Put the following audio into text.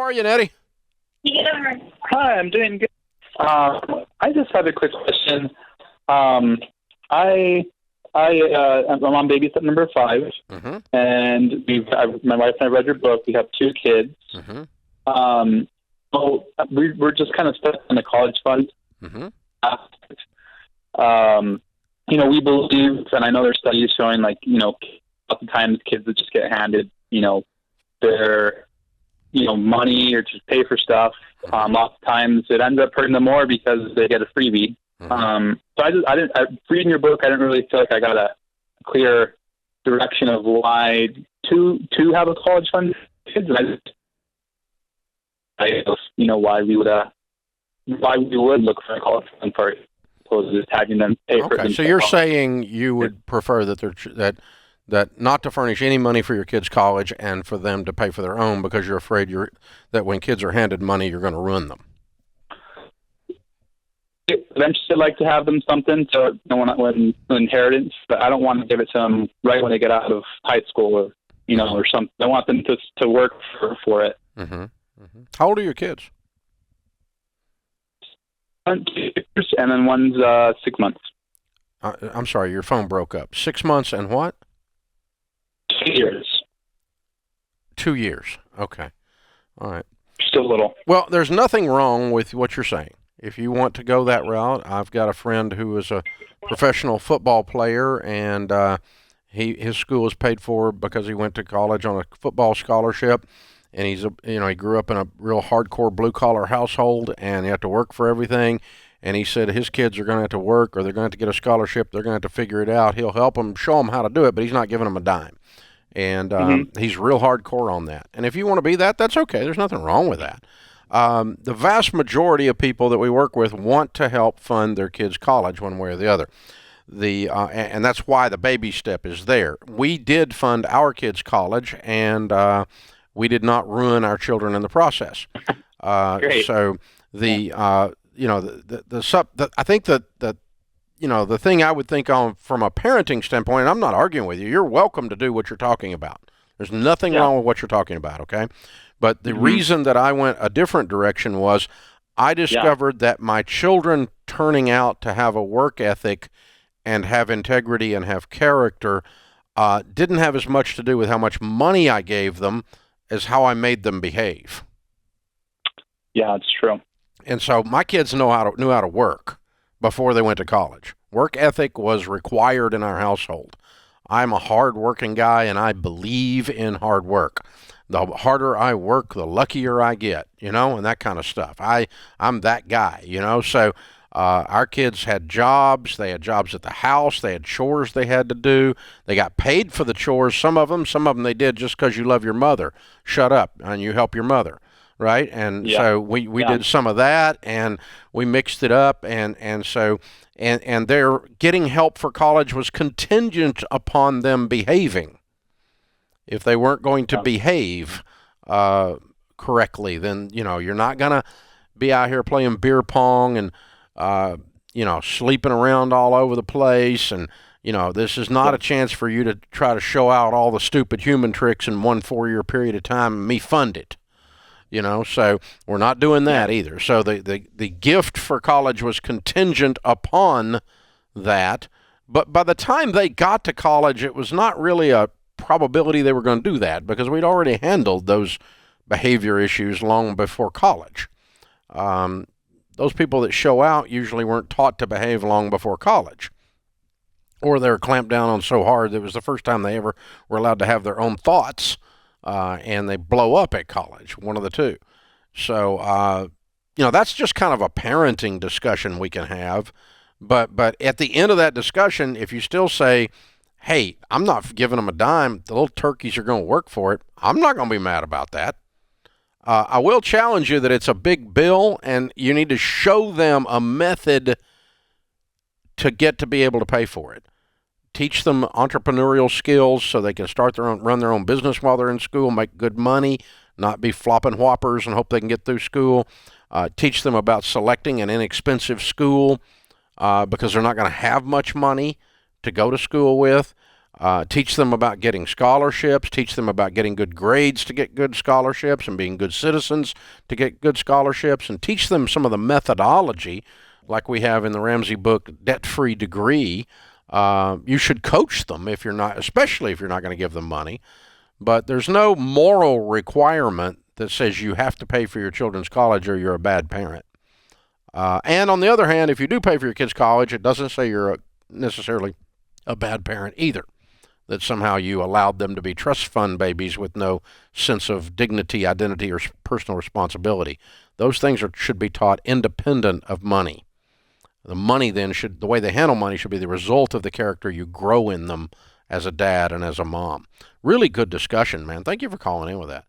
are you, Nettie? Hi, I'm doing good. I just have a quick question. I'm on baby step number 5, and my wife and I read your book. We have 2 kids. So we're just kind of stuck on the college fund. We believe, and I know there's studies showing, like, lots of times kids that just get handed, their, money or just pay for stuff. Lots of times it ends up hurting them more because they get a freebie. So reading your book, I didn't really feel like I got a clear direction of why to have a college fund for kids. Why we would look for a college fund for opposed to just having them pay for it. Okay, so you're saying you would prefer that not to furnish any money for your kids' college and for them to pay for their own because you're afraid that when kids are handed money, you're going to ruin them. Eventually, I'd like to have them something to when inheritance, but I don't want to give it to them right when they get out of high school or or something. I want them to work for it. How old are your kids? 2 years, and then one's 6 months. I'm sorry, your phone broke up. 6 months and what? 2 years. 2 years. Okay. All right. Still little. Well, there's nothing wrong with what you're saying. If you want to go that route, I've got a friend who is a professional football player, and his school is paid for because he went to college on a football scholarship. And he grew up in a real hardcore blue-collar household, and he had to work for everything. And he said his kids are going to have to work, or they're going to have to get a scholarship. They're going to have to figure it out. He'll help them, show them how to do it, but he's not giving them a dime. And he's real hardcore on that. And if you want to be that, that's okay. There's nothing wrong with that. The vast majority of people that we work with want to help fund their kids' college one way or the other. And that's why the baby step is there. We did fund our kids' college, and we did not ruin our children in the process. Great. So I think the thing I would think on from a parenting standpoint, and I'm not arguing with you, you're welcome to do what you're talking about. There's nothing wrong with what you're talking about, okay? But the reason that I went a different direction was I discovered that my children turning out to have a work ethic and have integrity and have character didn't have as much to do with how much money I gave them as how I made them behave. Yeah, that's true. And so my kids knew how to work before they went to college. Work ethic was required in our household. I'm a hard-working guy, and I believe in hard work. The harder I work, the luckier I get, and that kind of stuff. I'm that guy, So our kids had jobs. They had jobs at the house. They had chores they had to do. They got paid for the chores. Some of them they did just because you love your mother. Shut up, and you help your mother, right? And so we did some of that, and we mixed it up, and so their getting help for college was contingent upon them behaving. If they weren't going to behave correctly, then you're not gonna be out here playing beer pong and sleeping around all over the place. And, this is not a chance for you to try to show out all the stupid human tricks in 1 4-year period of time and me fund it. So we're not doing that either. So the gift for college was contingent upon that. But by the time they got to college, it was not really a probability they were going to do that because we'd already handled those behavior issues long before college. Those people that show out usually weren't taught to behave long before college, or they were clamped down on so hard that it was the first time they ever were allowed to have their own thoughts, and they blow up at college, one of the two. So, that's just kind of a parenting discussion we can have. But at the end of that discussion, if you still say, hey, I'm not giving them a dime, the little turkeys are going to work for it, I'm not going to be mad about that. I will challenge you that it's a big bill, and you need to show them a method to get to be able to pay for it. Teach them entrepreneurial skills so they can run their own business while they're in school, make good money, not be flopping whoppers and hope they can get through school. Teach them about selecting an inexpensive school because they're not going to have much money to go to school with. Teach them about getting scholarships. Teach them about getting good grades to get good scholarships and being good citizens to get good scholarships. And teach them some of the methodology, like we have in the Ramsey book, Debt Free Degree. You should coach them if you're not, especially if you're not going to give them money. But there's no moral requirement that says you have to pay for your children's college or you're a bad parent. And on the other hand, if you do pay for your kids' college, it doesn't say you're necessarily a bad parent either. That somehow you allowed them to be trust fund babies with no sense of dignity, identity, or personal responsibility. Those things should be taught independent of money. The money then the way they handle money should be the result of the character you grow in them as a dad and as a mom. Really good discussion, man. Thank you for calling in with that.